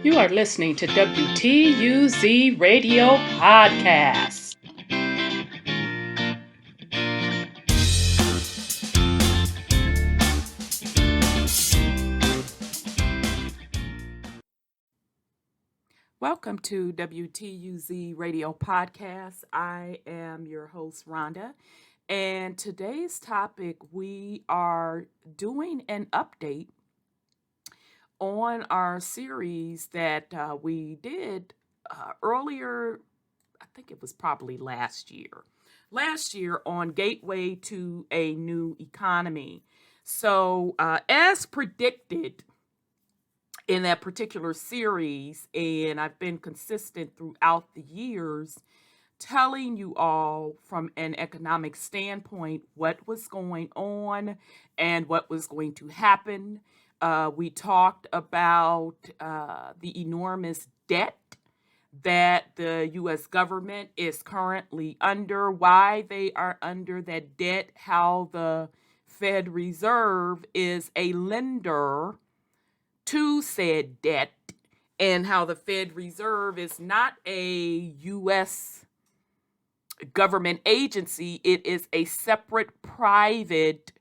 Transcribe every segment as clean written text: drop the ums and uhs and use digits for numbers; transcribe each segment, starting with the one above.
You are listening to WTUZ Radio Podcast. Welcome to WTUZ Radio Podcast. I am your host, Rhonda. And today's topic, we are doing an update on our series that we did earlier. I think it was probably last year on Gateway to a New Economy. So as predicted in that particular series, and I've been consistent throughout the years, telling you all from an economic standpoint what was going on and what was going to happen. We talked about the enormous debt that the U.S. government is currently under, why they are under that debt, how the Fed Reserve is a lender to said debt, and how the Fed Reserve is not a U.S. government agency. It is a separate private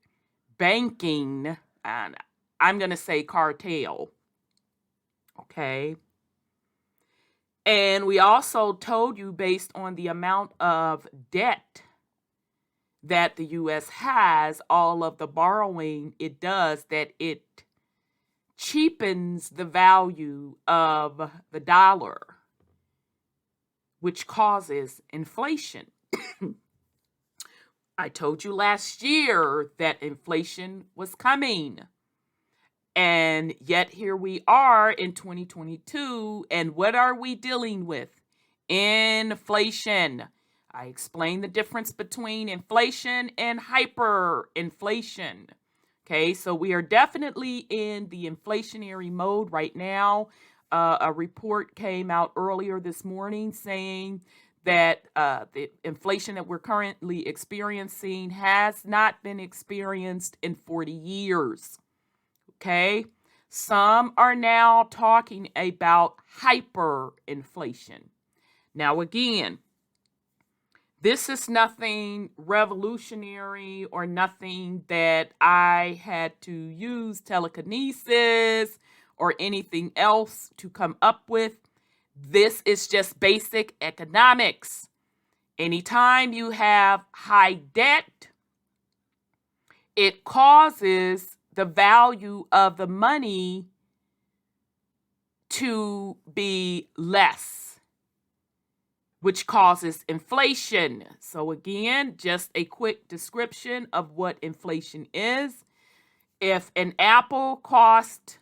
banking, and I'm going to say cartel. Okay. And we also told you, based on the amount of debt that the U.S. has, all of the borrowing it does, that it cheapens the value of the dollar, which causes inflation. I told you last year that inflation was coming. And yet here we are in 2022, and what are we dealing with? Inflation. I explained the difference between inflation and hyperinflation. Okay, so we are definitely in the inflationary mode right now. A report came out earlier this morning saying that the inflation that we're currently experiencing has not been experienced in 40 years. Okay, some are now talking about hyperinflation. Now, again, this is nothing revolutionary or nothing that I had to use telekinesis or anything else to come up with. This is just basic economics. Anytime you have high debt, it causes the value of the money to be less, which causes inflation. So again, just a quick description of what inflation is. If an apple cost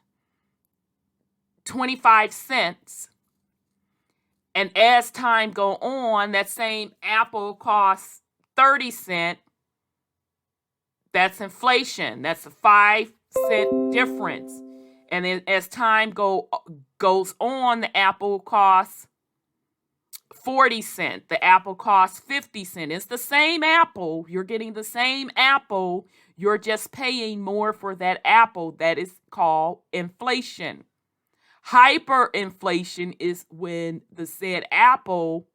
25 cents, and as time go on, that same apple costs 30 cents, that's inflation. That's a 5-cent difference. And then as time goes on, the apple costs 40 cents. The apple costs 50 cents. It's the same apple. You're getting the same apple. You're just paying more for that apple. That is called inflation. Hyperinflation is when the said apple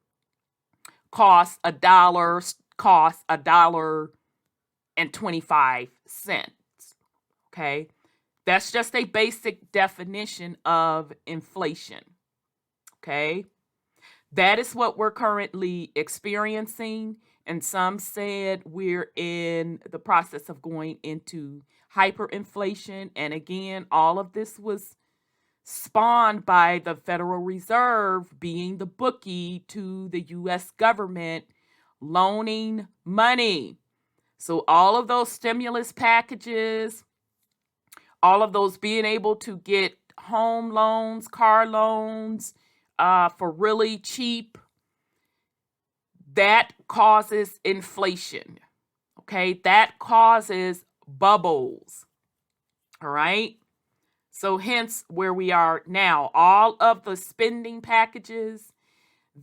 costs $1.25. Okay, that's just a basic definition of inflation. Okay, that is what we're currently experiencing, and some said we're in the process of going into hyperinflation. And again, all of this was spawned by the Federal Reserve being the bookie to the U.S. government, loaning money. So all of those stimulus packages, all of those being able to get home loans, car loans for really cheap, that causes inflation. Okay, that causes bubbles. All right. So hence where we are now, all of the spending packages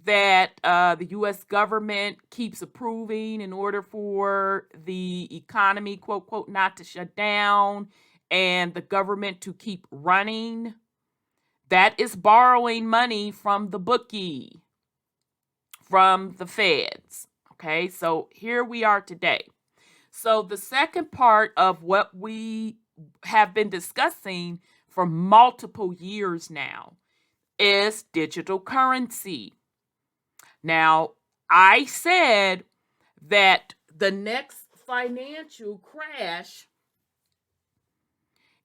that the U.S. government keeps approving in order for the economy, quote, quote, not to shut down and the government to keep running, That is borrowing money from the bookie, from the feds. Okay, so here we are today. So the second part of what we have been discussing for multiple years now is digital currency. Now, I said that the next financial crash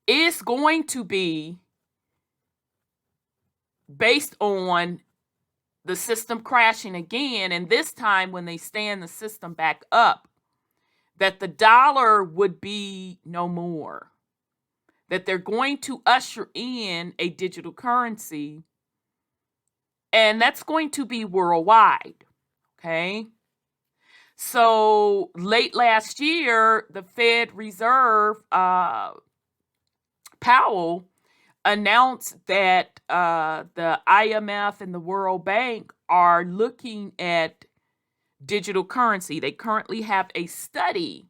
is going to be based on the system crashing again, and this time when they stand the system back up, that the dollar would be no more, that they're going to usher in a digital currency, and that's going to be worldwide. Okay, so late last year, the Fed Reserve Powell announced that the IMF and the World Bank are looking at digital currency. They currently have a study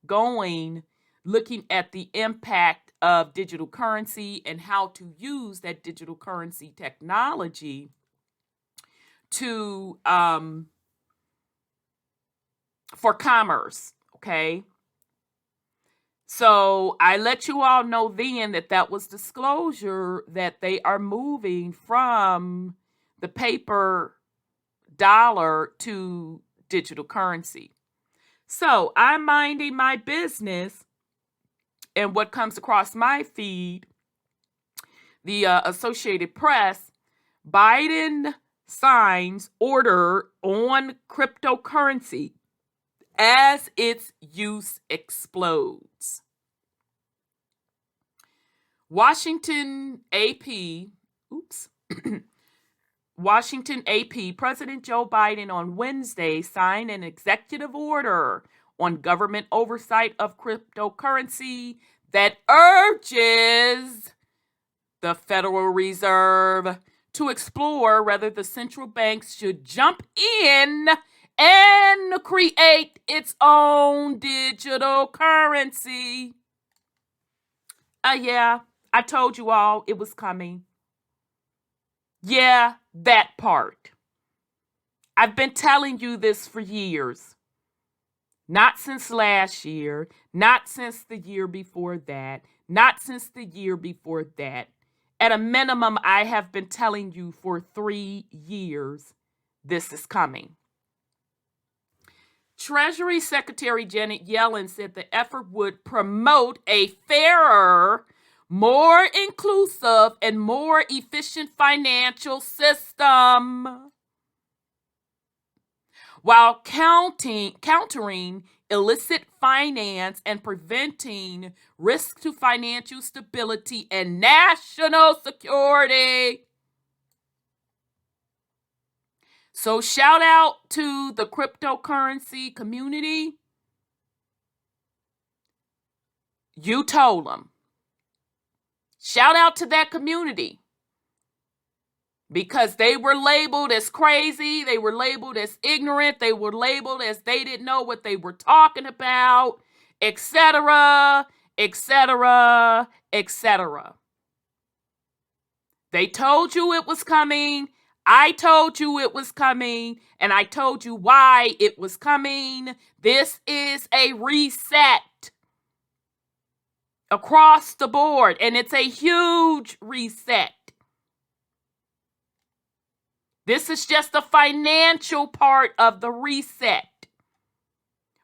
going looking at the impact of digital currency and how to use that digital currency technology to for commerce. Okay, so I let you all know then that that was disclosure that they are moving from the paper dollar to digital currency. So I'm minding my business, and what comes across my feed, the Associated Press, Biden signs order on cryptocurrency as its use explodes. Washington AP, President Joe Biden on Wednesday signed an executive order on government oversight of cryptocurrency that urges the Federal Reserve to explore whether the central banks should jump in and create its own digital currency. Yeah, I told you all it was coming. Yeah, that part. I've been telling you this for years. Not since last year, not since the year before that, not since the year before that. At a minimum, I have been telling you for 3 years this is coming. Treasury Secretary Janet Yellen said the effort would promote a fairer, more inclusive, and more efficient financial system, while countering illicit finance and preventing risk to financial stability and national security. So shout out to the cryptocurrency community. You told them. Shout out to that community. Because they were labeled as crazy, they were labeled as ignorant, they were labeled as they didn't know what they were talking about, etc., etc., etc. They told you it was coming. I told you it was coming, and I told you why it was coming. This is a reset across the board, and it's a huge reset. This is just the financial part of the reset.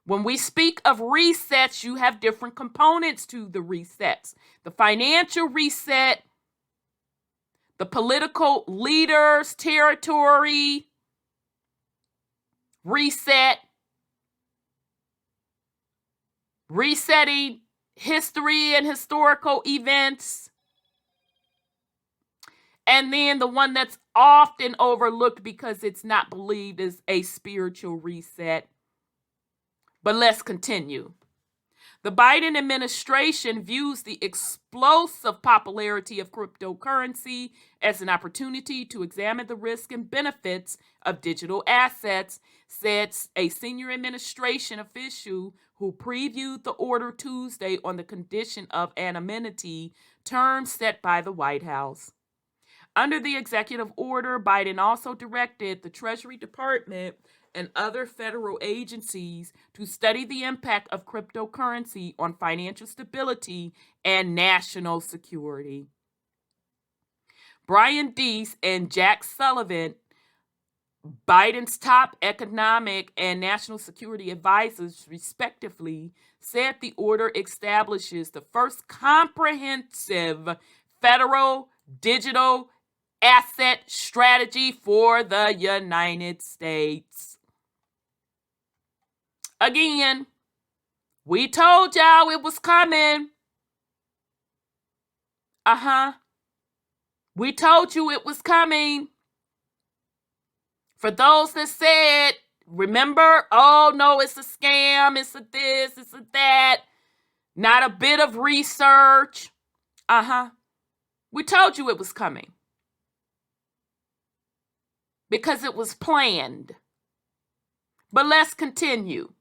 When we speak of resets, you have different components to the resets. The financial reset, the political leaders' territory reset, resetting history and historical events, and then the one that's often overlooked because it's not believed is a spiritual reset. But let's continue. The Biden administration views the explosive popularity of cryptocurrency as an opportunity to examine the risks and benefits of digital assets, said a senior administration official who previewed the order Tuesday on the condition of anonymity, terms set by the White House. Under the executive order, Biden also directed the Treasury Department and other federal agencies to study the impact of cryptocurrency on financial stability and national security. Brian Deese and Jack Sullivan, Biden's top economic and national security advisors, respectively, said the order establishes the first comprehensive federal digital asset strategy for the United States. Again, we told y'all it was coming. We told you it was coming. For those that said, remember, oh no, it's a scam, it's a this, it's a that, not a bit of research. We told you it was coming. Because it was planned. But let's continue.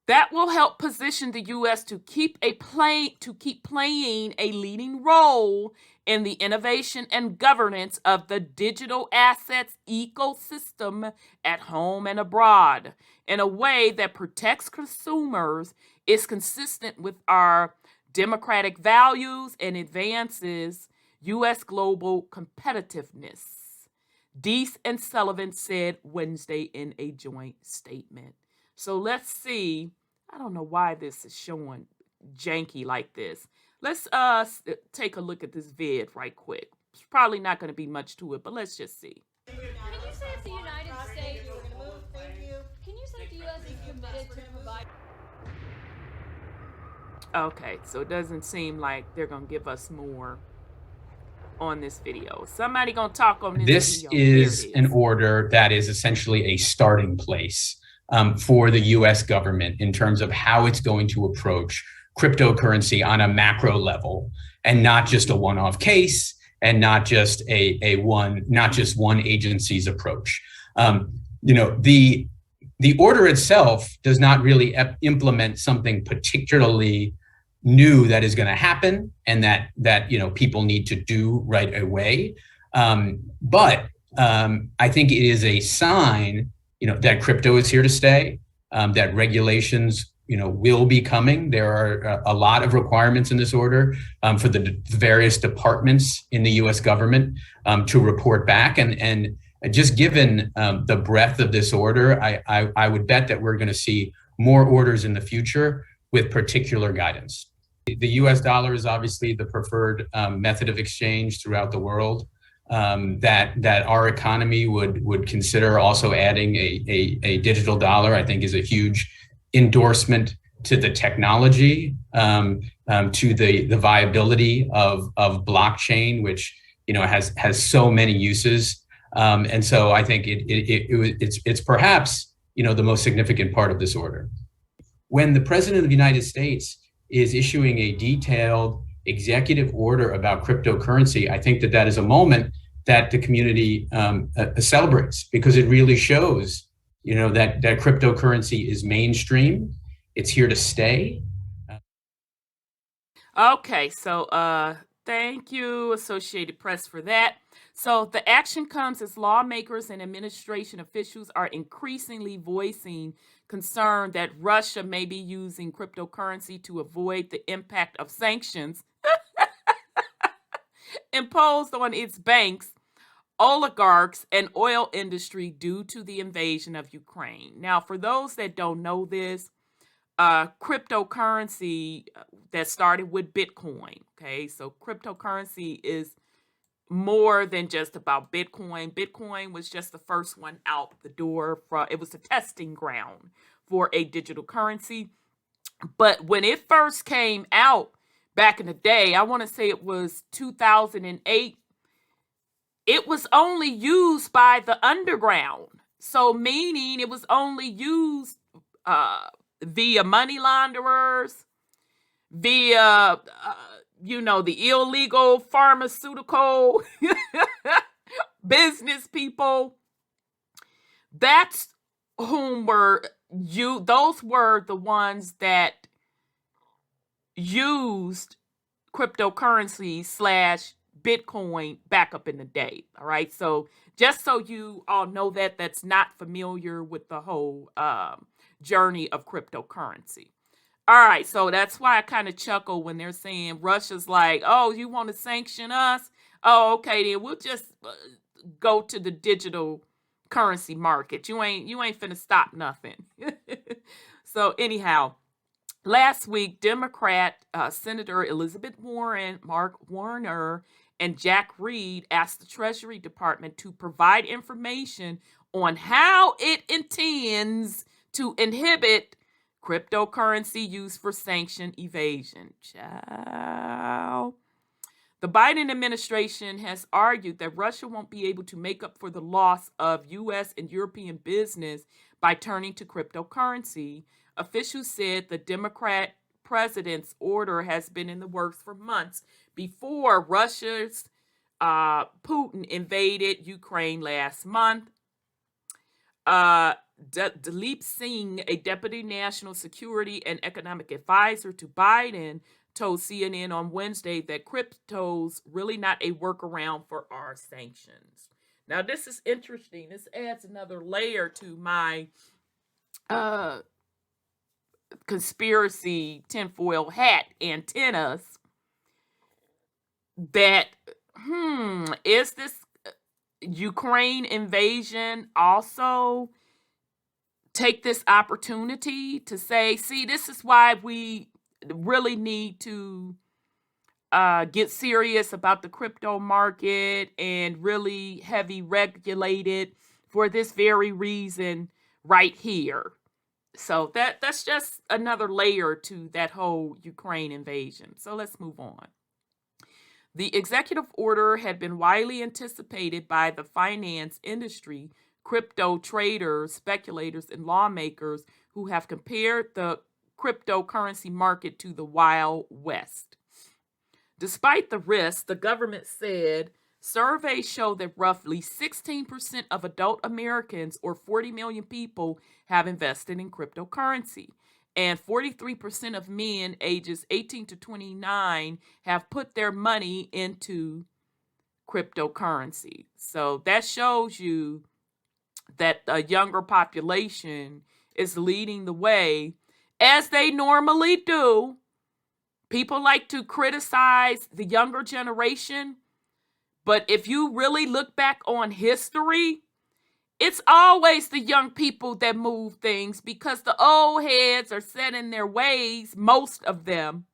That will help position the U.S. to keep playing a leading role in the innovation and governance of the digital assets ecosystem at home and abroad in a way that protects consumers, is consistent with our democratic values, and advances U.S. global competitiveness, Deese and Sullivan said Wednesday in a joint statement. So let's see. I don't know why this is showing janky like this. Let's take a look at this vid right quick. It's probably not going to be much to it, but let's just see. Can you say if the United States, can you say if the U.S. is committed to provide? Okay, so it doesn't seem like they're going to give us more on this video. Somebody going to talk on this video. This is an order that is essentially a starting place for the U.S. government in terms of how it's going to approach cryptocurrency on a macro level, and not just a one-off case, and not just one agency's approach. The order itself does not really implement something particularly new that is going to happen and that people need to do right away. But I think it is a sign that crypto is here to stay, that regulations will be coming. There are a lot of requirements in this order for the various departments in the U.S. government to report back. And just given the breadth of this order, I would bet that we're going to see more orders in the future with particular guidance. The U.S. dollar is obviously the preferred method of exchange throughout the world. That our economy would consider also adding a digital dollar, I think, is a huge endorsement to the technology, to the viability of blockchain, which has so many uses, and so I think it's perhaps the most significant part of this order. When the President of the United States is issuing a detailed executive order about cryptocurrency, I think that is a moment that the community celebrates, because it really shows that cryptocurrency is mainstream. It's here to stay. Okay, so thank you, Associated Press, for that. So the action comes as lawmakers and administration officials are increasingly voicing concern that Russia may be using cryptocurrency to avoid the impact of sanctions imposed on its banks, oligarchs, and oil industry due to the invasion of Ukraine. Now, for those that don't know this, cryptocurrency that started with Bitcoin. Okay, so cryptocurrency is more than just about Bitcoin. Bitcoin was just the first one out the door. It was a testing ground for a digital currency. But when it first came out back in the day, I want to say it was 2008, it was only used by the underground. So meaning it was only used via money launderers, via the illegal pharmaceutical business people. That's those were the ones that used cryptocurrency / Bitcoin back up in the day. All right. So just so you all know that's not familiar with the whole journey of cryptocurrency. All right. So that's why I kind of chuckle when they're saying Russia's like, oh, you want to sanction us? Oh, okay, then we'll just go to the digital currency market. You ain't finna stop nothing. So anyhow, last week, Democrat Senator Elizabeth Warren, Mark Warner, and Jack Reed asked the Treasury Department to provide information on how it intends to inhibit cryptocurrency use for sanction evasion. Ciao. The Biden administration has argued that Russia won't be able to make up for the loss of U.S. and European business by turning to cryptocurrency. Officials said the Democrat president's order has been in the works for months before Russia's Putin invaded Ukraine last month. Dalip Singh, a deputy national security and economic advisor to Biden, told CNN on Wednesday that crypto's really not a workaround for our sanctions. Now, this is interesting. This adds another layer to my conspiracy tinfoil hat antennas. That, is this Ukraine invasion also take this opportunity to say, see, this is why we really need to get serious about the crypto market and really heavy regulate it for this very reason right here. So that's just another layer to that whole Ukraine invasion. So let's move on. The executive order had been widely anticipated by the finance industry, crypto traders, speculators, and lawmakers who have compared the cryptocurrency market to the Wild West. Despite the risks, the government said surveys show that roughly 16% of adult Americans, or 40 million people, have invested in cryptocurrency. And 43% of men ages 18 to 29 have put their money into cryptocurrency. So that shows you that a younger population is leading the way, as they normally do. People like to criticize the younger generation, but if you really look back on history, it's always the young people that move things, because the old heads are set in their ways, most of them,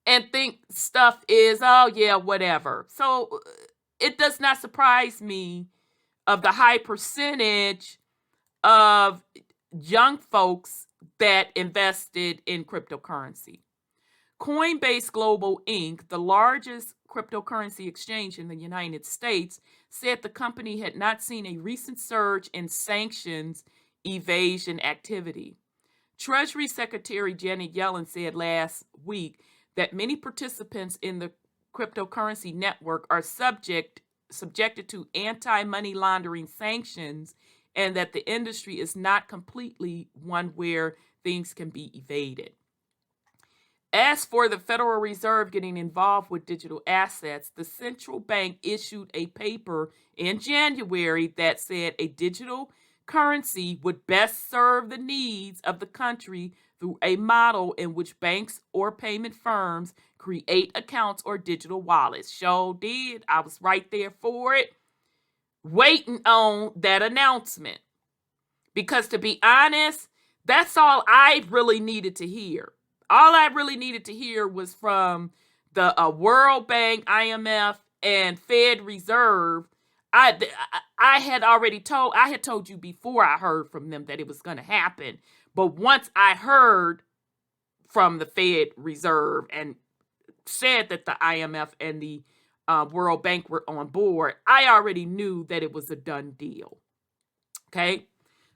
and think stuff is, oh yeah, whatever. So it does not surprise me of the high percentage of young folks that invested in cryptocurrency. Coinbase Global Inc., the largest cryptocurrency exchange in the United States, said the company had not seen a recent surge in sanctions evasion activity. Treasury Secretary Janet Yellen said last week that many participants in the cryptocurrency network are subjected to anti-money laundering sanctions, and that the industry is not completely one where things can be evaded. As for the Federal Reserve getting involved with digital assets, the central bank issued a paper in January that said a digital currency would best serve the needs of the country through a model in which banks or payment firms create accounts or digital wallets. Sure did. I was right there for it, waiting on that announcement. Because to be honest, that's all I really needed to hear. All I really needed to hear was from the World Bank, IMF, and Fed Reserve. I had told you before I heard from them that it was going to happen. But once I heard from the Fed Reserve and said that the IMF and the World Bank were on board, I already knew that it was a done deal. Okay?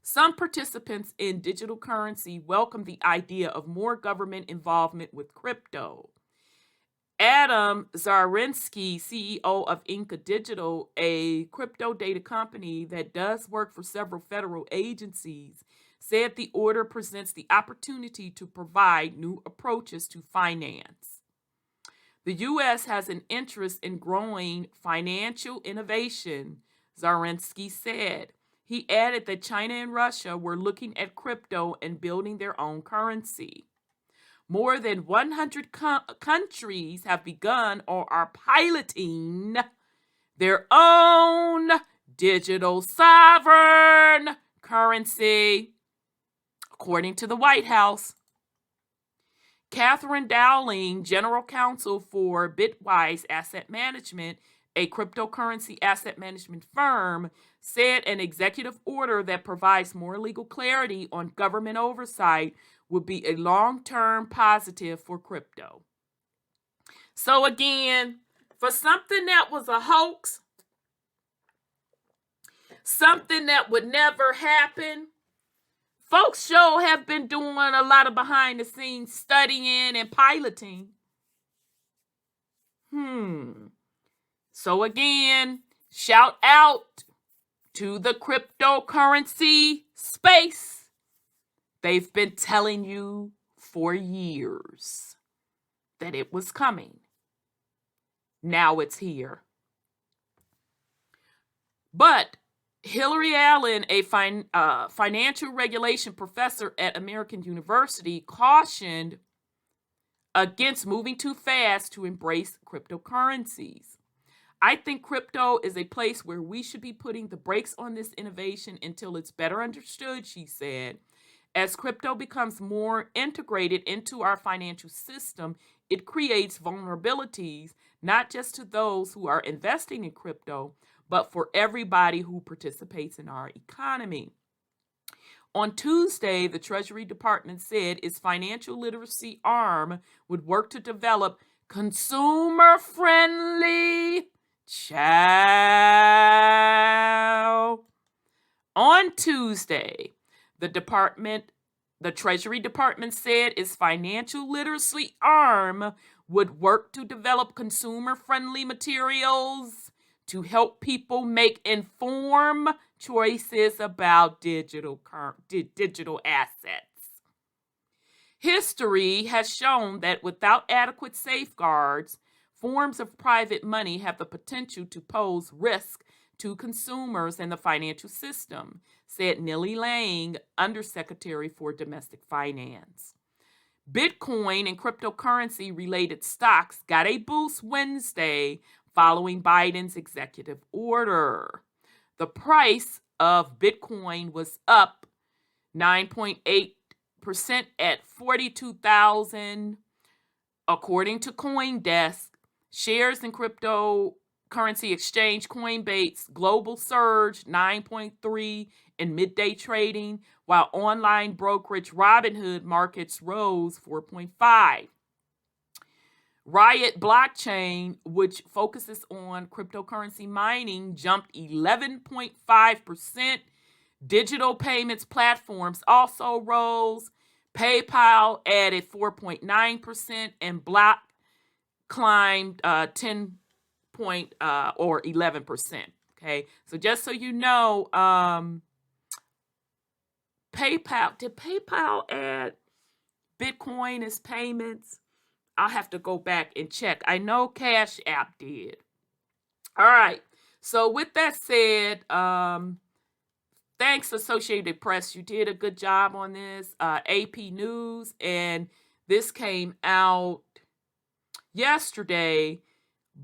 Some participants in digital currency welcome the idea of more government involvement with crypto. Adam Zarensky, CEO of Inca Digital, a crypto data company that does work for several federal agencies, said the order presents the opportunity to provide new approaches to finance. The U.S. has an interest in growing financial innovation, Zarensky said. He added that China and Russia were looking at crypto and building their own currency. More than 100 countries have begun or are piloting their own digital sovereign currency, according to the White House. Catherine Dowling, General Counsel for Bitwise Asset Management, a cryptocurrency asset management firm, said an executive order that provides more legal clarity on government oversight would be a long-term positive for crypto. So again, for something that was a hoax, something that would never happen, folks sure have been doing a lot of behind the scenes studying and piloting. So again, shout out to the cryptocurrency space. They've been telling you for years that it was coming. Now it's here. But Hillary Allen, a financial regulation professor at American University, cautioned against moving too fast to embrace cryptocurrencies. I think crypto is a place where we should be putting the brakes on this innovation until it's better understood, she said. As crypto becomes more integrated into our financial system, it creates vulnerabilities, not just to those who are investing in crypto, but for everybody who participates in our economy. On Tuesday, the Treasury Department said its financial literacy arm would work to develop consumer-friendly On Tuesday, the Treasury Department said its financial literacy arm would work to develop consumer-friendly materials to help people make informed choices about digital assets. History has shown that without adequate safeguards, forms of private money have the potential to pose risk to consumers and the financial system, said Neely Lang, Undersecretary for Domestic Finance. Bitcoin and cryptocurrency-related stocks got a boost Wednesday following Biden's executive order. The price of Bitcoin was up 9.8% at 42,000. According to CoinDesk, shares in cryptocurrency exchange Coinbase global surged 9.3 in midday trading, while online brokerage Robinhood markets rose 4.5. Riot Blockchain, which focuses on cryptocurrency mining, jumped 11.5%. Digital payments platforms also rose. PayPal added 4.9%, and Block climbed 11%. Okay, so just so you know, did PayPal add Bitcoin as payments? I'll have to go back and check. I know Cashapp did. All right. So with that said, thanks Associated Press. You did a good job on this. AP News, and this came out yesterday.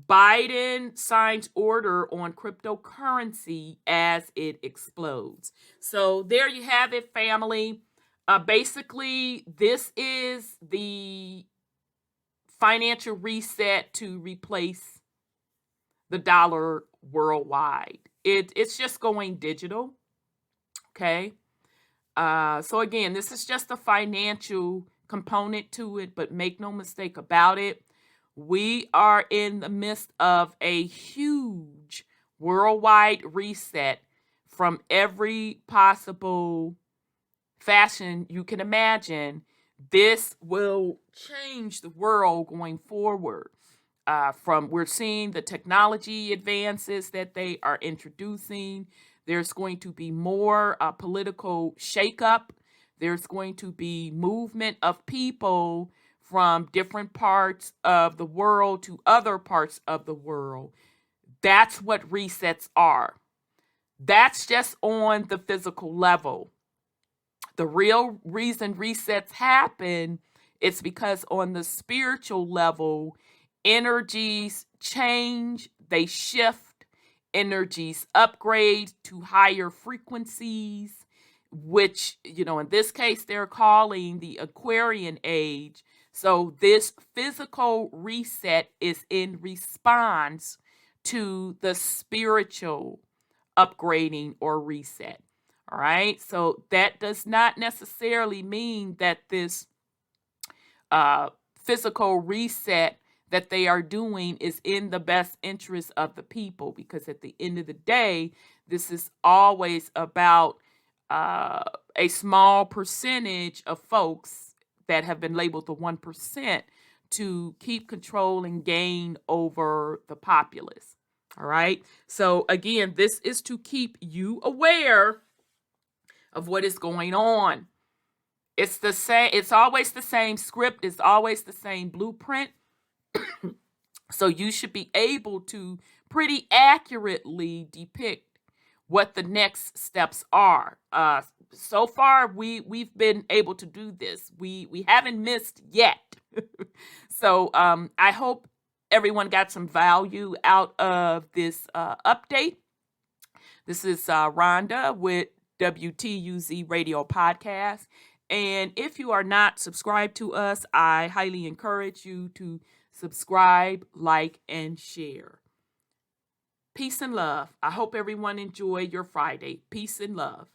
Biden signs order on cryptocurrency as it explodes. So there you have it, family. Basically, this is the financial reset to replace the dollar worldwide. It's just going digital. Okay. So again, this is just a financial component to it, but make no mistake about it. We are in the midst of a huge worldwide reset from every possible fashion you can imagine. This will change the world going forward. We're seeing the technology advances that they are introducing. There's going to be more political shakeup. There's going to be movement of people from different parts of the world to other parts of the world. That's what resets are. That's just on the physical level. The real reason resets happen is because on the spiritual level, energies change, they shift, energies upgrade to higher frequencies, which, in this case, they're calling the Aquarian age. So this physical reset is in response to the spiritual upgrading or reset. All right. So that does not necessarily mean that this physical reset that they are doing is in the best interest of the people, because at the end of the day, this is always about a small percentage of folks that have been labeled the 1% to keep control and gain over the populace. All right. So again, this is to keep you aware of what is going on. It's the same, it's always the same script, it's always the same blueprint. So you should be able to pretty accurately depict what the next steps are. So far, we've been able to do this. We haven't missed yet. So I hope everyone got some value out of this update. This is Rhonda with WTUZ Radio Podcast. And if you are not subscribed to us, I highly encourage you to subscribe, like, and share. Peace and love. I hope everyone enjoyed your Friday. Peace and love.